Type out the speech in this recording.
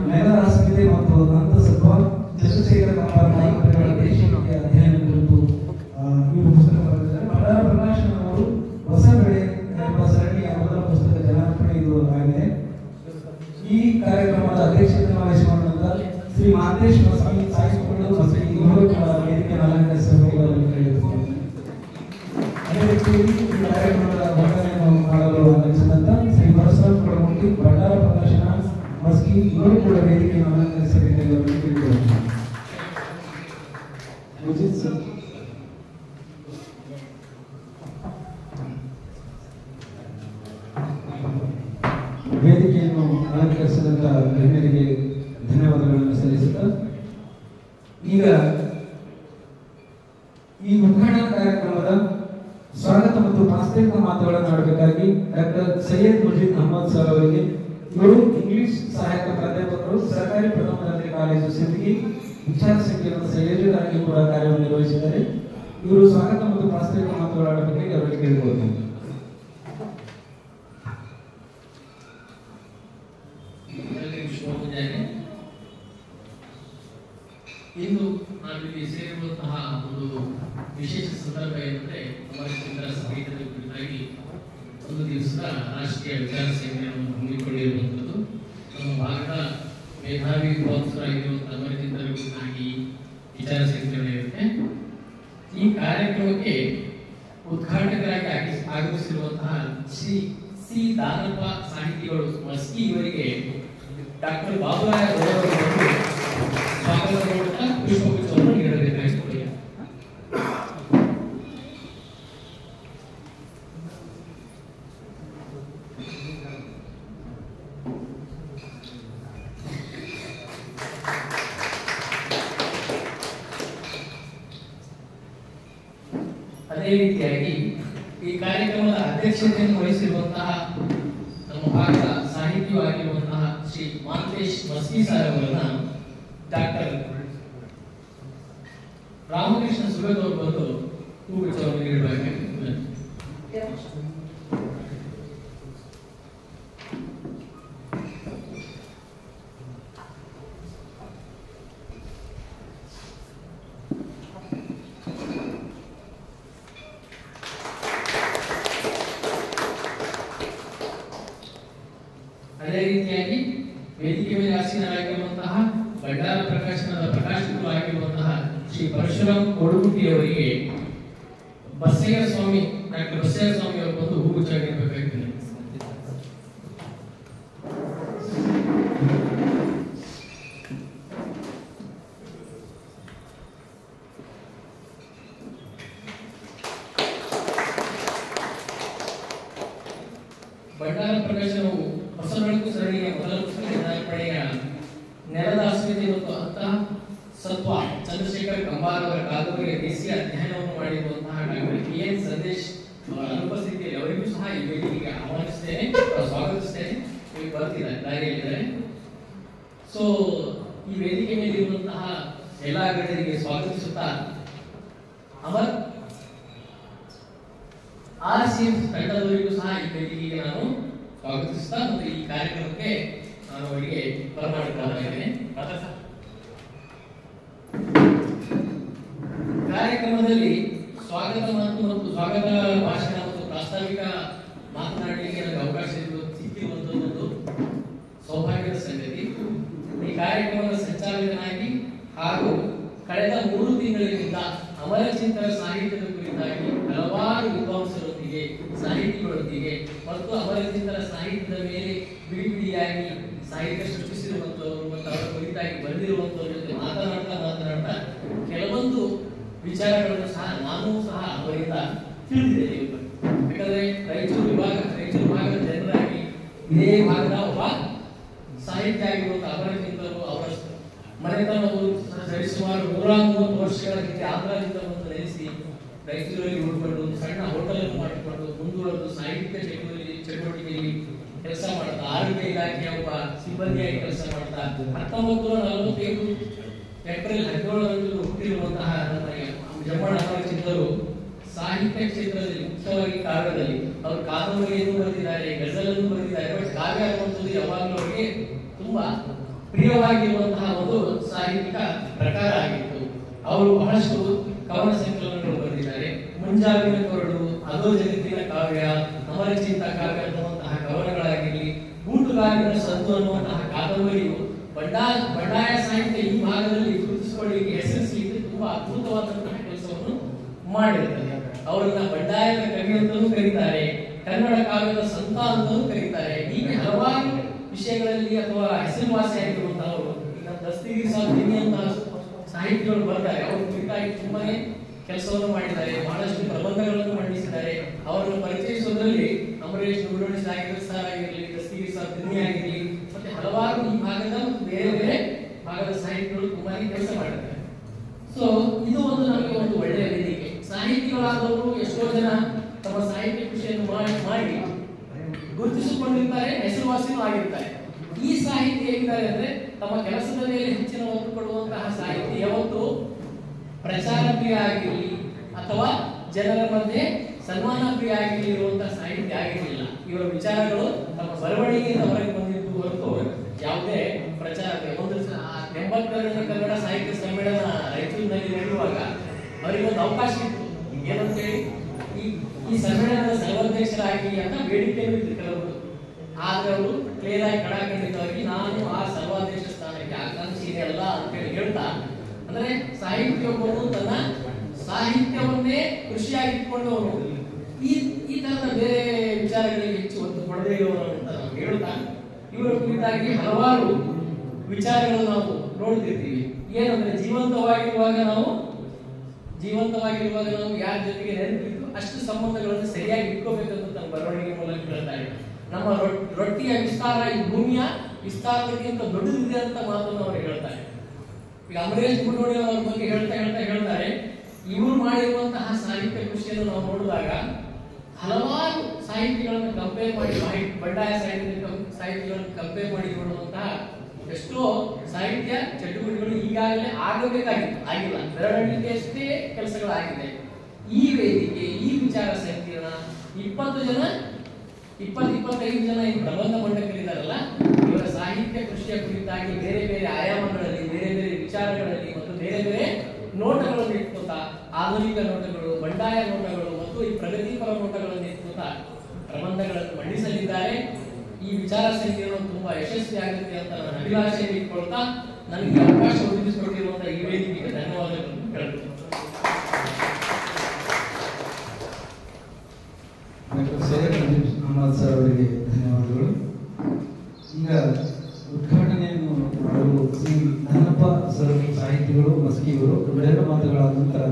ನೆಲದ ಅಸ್ಮಿತೆ ಮತ್ತು ಅಂತಸತ್ವ ಚಂದ್ರಶೇಖರ ಕಂಬಾರ ನಾಯಕರ ದೇಶೀಯ ಅಧ್ಯಯನ ಕುರಿತು ಇವರು ಪುಸ್ತಕ ಬರೆದಿದ್ದಾರೆ. ಬಳ್ಳಾರ ಪ್ರಕಾಶನ್ ಅವರು ಹೊಸ ಬೆಳೆ ಎಂಬ ಸರಣಿಯ ಮೊದಲ ಪುಸ್ತಕ ಜನಾರ್ಪಣೆ ಇದು ಆಗಿದೆ. ಈ ಕಾರ್ಯಕ್ರಮದ ಅಧ್ಯಕ್ಷತೆ ವಹಿಸಿಕೊಂಡಂತ ಶ್ರೀ ಮಾಂತೇಶ್ ಮಸ್ಕಿ ಸಾಹಿತ್ಯಗಳು ಮತ್ತು ಇವರು ವೇದಿಕೆಯನ್ನು ಅಲಂಕರಿಸಬೇಕಾಗಿ ಕೇಳಿರುತ್ತೇನೆ. ಅದೇ ರೀತಿಯಲ್ಲಿ ಈ ಕಾರ್ಯಕ್ರಮದ ವಂದನೆಯನ್ನು ಮಾಡಲು ಆಗಮಿಸಿದಂತ ಶ್ರೀ ಪರಶುರಾಮ್ ಕೊಡಗುಂಡಿ ಬಳ್ಳಾರ ಪ್ರಕಾಶನ ಮಸ್ಕಿ ಇವರು ಕೂಡ ವೇದಿಕೆಯನ್ನು ಅಲಂಕರಿಸಬೇಕಾಗಿ ಕೇಳಿರುತ್ತೇನೆ. ವೇದಿಕೆಯನ್ನು ಅಲಂಕರಿಸಿದಂತ ಗಣ್ಯರಿಗೆ ಧನ್ಯವಾದಗಳನ್ನು ಸಲ್ಲಿಸುತ್ತಾ ಈಗ ಈ ಉದ್ಘಾಟನಾ ಕಾರ್ಯಕ್ರಮದ ಸ್ವಾಗತ ಮತ್ತು ಪ್ರಾಸ್ತಾವಿಕ ಮಾತುಗಳನ್ನು ಆಡಬೇಕಾಗಿ ಡಾಕ್ಟರ್ ಸೈಯದ್ ಮುಜೀದ್ ಅಹಮದ್ ಸರ್ ಅವರಿಗೆ, ಇವರು ಇಂಗ್ಲಿಷ್ ಸಹಾಯಕ ಪ್ರಾಧ್ಯಾಪಕರು, ಸರ್ಕಾರಿ ಪ್ರಥಮ ದರ್ಜೆ ಕಾಲೇಜು ಸಿಂದಗಿ ವಿಚಾರ ಸಂಕಿರಣದ ಸಂಯೋಜಕರಾಗಿ ಕೂಡ ಕಾರ್ಯವನ್ನು ನಿರ್ವಹಿಸಿದ್ದಾರೆ. ಇವರು ಸ್ವಾಗತ ಮತ್ತು ಪ್ರಾಸ್ತಾವಿಕ ಮಾತುಗಳಾಡಬೇಕಾಗಿ ಅವರಿಗೆ ಕೇಳಿಕೊಳ್ಳುತ್ತೇನೆ. ಇಂದು ನಾವಿಲ್ಲಿ ಸೇರಿರುವಂತಹ ಒಂದು ವಿಶೇಷ ಸಂದರ್ಭ ಏನಂದ್ರೆ ಅಮರ ಚಂದ್ರ ಸಾಹಿತ್ಯದ ಕುರಿತಾಗಿ ಒಂದು ದಿವಸದ ರಾಷ್ಟ್ರೀಯ ವಿಚಾರ ಸಂಕಿರಣವನ್ನು ಹಮ್ಮಿಕೊಂಡಿರುವಂಥದ್ದು. ನಮ್ಮ ಭಾರತ ಮೇಧಾವಿ ವಿದ್ವಾಂಸರಾಗಿರುವಂತಹ ಅಮರ ಚಂದ್ರ ಕುರಿತಾಗಿ ವಿಚಾರ ಸಂಕಿರಣ ಇರುತ್ತೆ. ಈ ಕಾರ್ಯಕ್ರಮಕ್ಕೆ ಉದ್ಘಾಟಕರಾಗಿ ಆಗಮಿಸಿರುವಂತಹ ಶ್ರೀ ಸಿ ದಾನಪ್ಪ ಸಾಹಿತಿಗಳು ಮಸ್ಕಿ ಇವರಿಗೆ ಡಾಕ್ಟರ್ ಬಾಬುರಾಯ ಅವರು ಸ್ವಾಗತ ಮಾಡುತ್ತಾ ಪುಷ್ಪಗುಚ್ಛವನ್ನು ನೀಡಬೇಕಾಗಿರುತ್ತದೆ. ಅದೇ ರೀತಿಯಾಗಿ ಈ ಕಾರ್ಯಕ್ರಮದ ಅಧ್ಯಕ್ಷತೆಯನ್ನು ವಹಿಸಿರುವಂತಹ ನಮ್ಮ ಭಾರತ ಸಾಹಿತ್ಯವಾಗಿರುವಂತಹ ಶ್ರೀ ಮಾಂತೇಶ್ ಮಸ್ಕಿ ಸರ್ ಅವರನ್ನ ಡಾಕ್ಟರ್ ರಾಮಕೃಷ್ಣ ಸುಗತ್ ಅವರು ಬಂದು ಹೂಗುಚ್ಛವನ್ನು ನೀಡಬೇಕಾಗಿರುತ್ತದೆ. ಅದೇ ರೀತಿಯಾಗಿ ವೇದಿಕೆ ಮೇಲೆ ಆಸೀನರಾಗಿರುವಂತಹ ಬಳ್ಳಾರ ಪ್ರಕಾಶನದ ಪ್ರಕಾಶಕರು ಆಗಿರುವಂತಹ ಶ್ರೀ ಪರಶುರಾಮ್ ಕೊಡಗುಂಡಿ ಅವರಿಗೆ ಬಸಯ್ಯ ಸ್ವಾಮಿ ಡಾಕ್ಟರ್ ಬಸಯ್ಯ ಸ್ವಾಮಿ ಅವರು ಬಂದು ಹೂಗುಚ್ಛ ನೀಡಬೇಕಾಗಿರುತ್ತದೆ. ಬಳ್ಳಾರ ಪ್ರಕಾಶನವು ಹೊಸ ಬೆಳಕು ಸರಣಿಯ ಮೊದಲ ಪುಸ್ತಕ ಜನಾರ್ಪಣೆಯ ನೆಲದ ಅಸ್ಮಿತೆ ಮತ್ತು ಅಂತಸತ್ವ ಚಂದ್ರಶೇಖರ ಕಂಬಾರ ಅವರ ಕಾದಂಬರಿಯ ದೇಶೀಯ ಅಧ್ಯಯನವನ್ನು ಮಾಡಿರುವಂತಹ ಡಾಕ್ಟರ್ ಕೆ.ಎನ್. ಸಂದೇಶ್ ಅವರ ಅನುಪಸ್ಥಿತಿಯಲ್ಲಿ ಅವರಿಗೂ ಸಹ ಈ ವೇದಿಕೆಗೆ ಆಹ್ವಾನಿಸುತ್ತೇನೆ, ಸ್ವಾಗತಿಸುತ್ತೇನೆ. ಈಗ ಬರ್ತಿದ್ದಾರೆ, ದಾರಿಯಲ್ಲಿದ್ದಾರೆ. ಸೊ ಈ ವೇದಿಕೆ ಮೇಲೆ ಇರುವಂತಹ ಎಲ್ಲಾ ಗಣ್ಯರಿಗೆ ಸ್ವಾಗತಿಸುತ್ತಾ ಅಮರ್ ಆರ್ಸಿಎಫ್ ತಂಡದವರಿಗೂ ಸಹ ಈ ವೇದಿಕೆಗೆ ನಾನು ಸ್ವಾಗತಿಸುತ್ತಾ ಮತ್ತು ಈ ಕಾರ್ಯಕ್ರಮಕ್ಕೆ ನಾನು ಅವರಿಗೆ ಬರಮಾಡಿಕೊಂಡಿದ್ದೇನೆ. ಕಾರ್ಯಕ್ರಮದಲ್ಲಿ ಸ್ವಾಗತ ಮಾತು ಮತ್ತು ಸ್ವಾಗತ ಭಾಷಣ ಮತ್ತು ಪ್ರಾಸ್ತಾವಿಕ ಮಾತನಾಡಲಿಕ್ಕೆ ನನಗೆ ಅವಕಾಶ ಸಿಕ್ಕಿರುವಂತದ್ದು ಸೌಭಾಗ್ಯದ ಸಂಗತಿ. ಈ ಕಾರ್ಯಕ್ರಮದ ಸಂಚಾಲಕನಾಗಿ ಹಾಗೂ ಕಳೆದ 3 ತಿಂಗಳಿನಿಂದ ಅಮರ ಚಿಂತನ ಸಾಹಿತ್ಯದ ಕುರಿತಾಗಿ ಹಲವಾರು ವಿದ್ವಾಂಸರೊಂದಿಗೆ, ಸಾಹಿತಿಗಳೊಂದಿಗೆ ಮತ್ತು ಅಮರ ಚಿಂತನ ಸಾಹಿತ್ಯದ ಮೇಲೆ ಬಿಡಿಯಾಗಿ ಸಾಹಿತ್ಯ ಸೃಷ್ಟಿಸಿರುವಂತವರು ಮತ್ತು ಅವರ ಕುರಿತಾಗಿ ಬಂದಿರುವಂತವ್ರ ಜೊತೆ ಮಾತನಾಡ್ತಾ ಕೆಲವೊಂದು ವಿಚಾರಗಳನ್ನು ಸಹ ನಾನು ಸಹ ಅವರಿಂದ ತಿಳಿದಿದ್ದೇನೆ. ಯಾಕಂದ್ರೆ ರಾಯಚೂರು ಭಾಗದ ಜನರಾಗಿ ಇದೇ ಭಾಗದ ಒಬ್ಬ ಸಾಹಿತ್ಯ ಆಗಿರುವಂತ ಅಮರ ಚಿಂತನರು ಅವರ ಮನೆತನವು ಸರಿಸುಮಾರು 130 ವರ್ಷಗಳ ಹಿಂದೆ ಆಂಧ್ರದಿಂದ ಬಂದು ನೆಲೆಸಿ ರಾಯಚೂರಲ್ಲಿ ಉಳ್ಕೊಂಡು ಒಂದು ಸಣ್ಣ ಹೋಟೆಲ್ ಅನ್ನು ಮಾಡಿಕೊಂಡು ಮುಂದುವರೆದು ಸಾಹಿತ್ಯ ಚಟುವಟಿಕೆಯಲ್ಲಿ ಕೆಲಸ ಮಾಡ್ತಾ, ಆರೋಗ್ಯ ಇಲಾಖೆಯ ಒಬ್ಬ ಸಿಬ್ಬಂದಿಯಾಗಿ ಕೆಲಸ ಮಾಡ್ತಾ 1945 ಏಪ್ರಿಲ್ 17ರಂದು ಹುಟ್ಟಿರುವಂತಹ ನಮ್ಮ ಜಮ್ಮಣ್ಣ ಅಮರ ಚಿಂತನರು ಸಾಹಿತ್ಯ ಕ್ಷೇತ್ರದಲ್ಲಿ ಮುಖ್ಯವಾಗಿ ಕಾವ್ಯದಲ್ಲಿ ಅವರು ಕಾದಂಬರಿಯನ್ನು ಬರೆದಿದ್ದಾರೆ, ಗಜಲನ್ನು ಬರೆದಿದ್ದಾರೆ. ಬಟ್ ಕಾವ್ಯ ಅನ್ನುವಂಥದ್ದು ಯಾವಾಗಲೂ ಅವರಿಗೆ ತುಂಬಾ ಪ್ರಿಯವಾಗಿರುವಂತಹ ಒಂದು ಸಾಹಿತ್ಯಿಕ ಪ್ರಕಾರ ಆಗಿತ್ತು. ಅವರು ಬಹಳಷ್ಟು ಕವನ ಸಂಕಲನಗಳು ಬರೆದಿದ್ದಾರೆ. ಮುಂಜಾವಿನ ಕೊರಡು, ಅದೋ ಜಗತ್ತಿನ ಕಾವ್ಯ, ಅಮರಚಿಂತ ಕಾವ್ಯ ಅನ್ನುವಂತಹ ಕವನಗಳಾಗಿರಲಿ, ಗೂಟುಗಾರಿನ ಸಂತು ಅನ್ನುವಂತಹ ಕಾದಂಬರಿಯು ಬಂಡಾಯ ಸಾಹಿತ್ಯ ಈ ಭಾಗದಲ್ಲಿ ಗುರುತಿಸಿಕೊಳ್ಳಲಿಕ್ಕೆ ಹೆಸರಿಸಲಿಕ್ಕೆ ತುಂಬಾ ಅದ್ಭುತವಾದಂತಹ ಕೆಲಸವನ್ನು ಮಾಡಿರುತ್ತದೆ. ಅವರನ್ನ ಬಂಡಾಯದ ಕವಿ ಅಂತಲೂ ಕರೀತಾರೆ, ಕನ್ನಡ ಕಾವ್ಯದ ಸಂತ ಅಂತಲೂ ಕರೀತಾರೆ. ಹೀಗೆ ಹಲವಾರು ವಿಷಯಗಳಲ್ಲಿ ಅಥವಾ ಹೆಸರುವಾಸಿಯಾಗಿರುವಂತಹವರು. ಈಗ ದಸ್ತಗಿರಿ ಸಾಹಿತ್ಯಂತಹ ಸಾಹಿತ್ಯಗಳು ಬರ್ತಾರೆ, ಅವರು ಕುರಿತಾಗಿ ತುಂಬಾನೇ ಕೆಲಸವನ್ನು ಮಾಡಿದ್ದಾರೆ, ಬಹಳಷ್ಟು ಪ್ರಬಂಧಗಳನ್ನು ಮಂಡಿಸಿದ್ದಾರೆ. ಅವರನ್ನು ಪರಿಚಯಿಸುವುದರಲ್ಲಿ ಅಮರೇಶ್ ನುಡಿನೋಡಿ ಸರ್ ಆಗಿರಲಿ, ದಸ್ತಗಿರಿ ಸಾಹಿತ್ಯ ಆಗಿರಲಿ, ಮತ್ತೆ ಹಲವಾರು ಈ ಭಾಗದ ಮತ್ತು ಬೇರೆ ಬೇರೆ ಭಾಗದ ಸಾಹಿತ್ಯಗಳು ತುಂಬಾನೇ ಕೆಲಸ ಮಾಡಿದ್ದಾರೆ. ಸೊ ಇದು ಒಂದು ನಮಗೆ ಒಂದು ಒಳ್ಳೆಯ ವೇದಿಕೆ. ಸಾಹಿತಿಗಳಾದವರು ಎಷ್ಟೋ ಜನ ತಮ್ಮ ಸಾಹಿತ್ಯ ಕೃಷಿಯನ್ನು ಮಾಡಿ ಗುರುತಿಸಿಕೊಂಡಿರ್ತಾರೆ, ಹೆಸರುವಾಸಿನೂ ಆಗಿರ್ತಾರೆ. ಈ ಸಾಹಿತಿ ಹೇಗಿದ್ದಾರೆ ಅಂದ್ರೆ ತಮ್ಮ ಕೆಲಸದ ಮೇಲೆ ಹೆಚ್ಚಿನ ಒತ್ತು ಕೊಡುವಂತಹ ಸಾಹಿತಿ ಯಾವತ್ತು ಪ್ರಚಾರ ಪ್ರಿಯ ಆಗಿರಲಿ ಅಥವಾ ಜನರ ಮಧ್ಯೆ ಸನ್ಮಾನ ಪ್ರಿಯ ಆಗಿರಲಿ ಇರುವಂತಹ ಸಾಹಿತ್ಯ ಆಗಿರಲಿಲ್ಲ. ಇವರ ವಿಚಾರಗಳು ತಮ್ಮ ಬರವಣಿಗೆಯಿಂದ ಹೊರಗೆ ಬಂದಿದ್ದು ಹೊರತು ಯಾವುದೇ ಪ್ರಚಾರ. ಒಂದು 82ನೇ ಕನ್ನಡ ಸಾಹಿತ್ಯ ಸಮ್ಮೇಳನ ರಾಯಚೂರಿನಲ್ಲಿ ನಡೆಯುವಾಗ ಅವರಿಗೊಂದು ಅವಕಾಶ ಇತ್ತು. ಏನಂತೇಳಿ ಈ ಸಮ್ಮೇಳನದ ಸರ್ವಾಧ್ಯಕ್ಷರಾಗಿ ಅಂತ ಬೇಡಿಕೆಯನ್ನು ಇತ್ತು ಕೆಲವರು. ಆದ್ರೆ ಅವರು ಕ್ಲಿಯರ್ ಆಗಿ ಕಡಾಖಂಡಿತವಾಗಿ ನಾನು ಆ ಸರ್ವಾಧ್ಯಕ್ಷ ಸ್ಥಾನಕ್ಕೆ ಆಕಾಂಕ್ಷಿ ಅಲ್ಲ ಅಂತೇಳಿ ಹೇಳ್ತಾ, ಅಂದ್ರೆ ಸಾಹಿತ್ಯವನ್ನು ತನ್ನ ಸಾಹಿತ್ಯವನ್ನೇ ಕೃಷಿಯಾಗಿಟ್ಕೊಂಡವರು ಈ ತರದ ಬೇರೆ ವಿಚಾರಗಳಿಗೆ ಹೆಚ್ಚು ಒತ್ತು ಕೊಡದೇ ಇರುವರು ಅಂತ ನಾವು ಹೇಳ್ತಾ, ಇವರ ಕುರಿತಾಗಿ ಹಲವಾರು ವಿಚಾರಗಳನ್ನು ನಾವು ನೋಡ್ತಿರ್ತೀವಿ. ಏನಂದ್ರೆ ಜೀವಂತವಾಗಿರುವಾಗ ನಾವು ಯಾರ ಜೊತೆಗೆ ನೆನಪಿಟ್ಟು ಅಷ್ಟು ಸಂಬಂಧಗಳನ್ನು ಸರಿಯಾಗಿ ಇಟ್ಕೋಬೇಕಂತ ತಮ್ಮ ಬರವಣಿಗೆ ಮೂಲಕ ಹೇಳ್ತಾರೆ. ನಮ್ಮ ರೊಟ್ಟಿಯ ವಿಸ್ತಾರ ಈ ಭೂಮಿಯ ವಿಸ್ತಾರಕ್ಕಿಂತ ದೊಡ್ಡದಿದೆ ಅಂತ ಮಾತನ್ನು ಅವರು ಹೇಳ್ತಾರೆ. ಈಗ ಅಮರೇಶ್ ನುಡಿನೋಡಿ ಅವರ ಬಗ್ಗೆ ಹೇಳ್ತಾರೆ, ಇವರು ಮಾಡಿರುವಂತಹ ಸಾಹಿತ್ಯ ಕೃಷಿಯನ್ನು ನಾವು ನೋಡಿದಾಗ ಹಲವಾರು ಸಾಹಿತ್ಯಗಳನ್ನು ಕಂಪೇರ್ ಮಾಡಿ, ಬಂಡಾಯ ಸಾಹಿತ್ಯಗಳನ್ನು ಕಂಪೇರ್ ಮಾಡಿ ನೋಡುವಂತಹ ಎಷ್ಟೋ ಸಾಹಿತ್ಯ ಚಟುವಟಿಕೆಗಳು ಈಗಾಗಲೇ ಆಗಿಲ್ಲ, ಬೆರಳಿಕೆಯಷ್ಟೇ ಕೆಲಸಗಳಾಗಿದೆ. ಈ ವೇದಿಕೆ, ಈ ವಿಚಾರ ಸಂಕಿರಣ 25 ಜನ ಈ ಪ್ರಬಂಧ ಮಂಡಕರಿದ್ದಾರಲ್ಲ, ಇವರ ಸಾಹಿತ್ಯ ಕೃಷಿಯ ಕುರಿತಾಗಿ ಬೇರೆ ಬೇರೆ ಆಯಾಮಗಳಲ್ಲಿ, ಬೇರೆ ಬೇರೆ ವಿಚಾರಗಳಲ್ಲಿ ಮತ್ತು ಬೇರೆ ಬೇರೆ ನೋಟಗಳನ್ನು ಇಟ್ಕೊತಾ, ಆಧುನಿಕ ನೋಟಗಳು, ಬಂಡಾಯ ನೋಟಗಳು ಮತ್ತು ಈ ಪ್ರಗತಿಪರ ನೋಟಗಳನ್ನು ಇಟ್ಕೊತಾ ಪ್ರಬಂಧಗಳನ್ನು ಮಂಡಿಸಲಿದ್ದಾರೆ. ಈ ವಿಚಾರ ಸಂಕಿರಣ ತುಂಬಾ ಯಶಸ್ವಿಯಾಗುತ್ತೆ ಅಂತ ನಾನು ಅಭಿಲಾಷೆಯನ್ನು ಇಟ್ಕೊಳ್ತಾ, ನನಗೆ ಅವಕಾಶ ಒದಗಿಸಿಕೊಟ್ಟಿರುವಂತಹ ಈ ವೇದಿಕೆಗೆ ಧನ್ಯವಾದಗಳನ್ನು ಹೇಳ್ತೀನಿ. ಅಹಮದ್ ಸರ್ ಅವರಿಗೆ ಧನ್ಯವಾದಗಳು. ಈಗ ಉದ್ಘಾಟನೆಯನ್ನು ಮಾಡಲು ಶ್ರೀ ಧನಪ್ಪ ಸರ್ ಸಾಹಿತಿಗಳು ಮಸ್ಕಿಯವರು 2 ಮಾತುಗಳಾದ ನಂತರ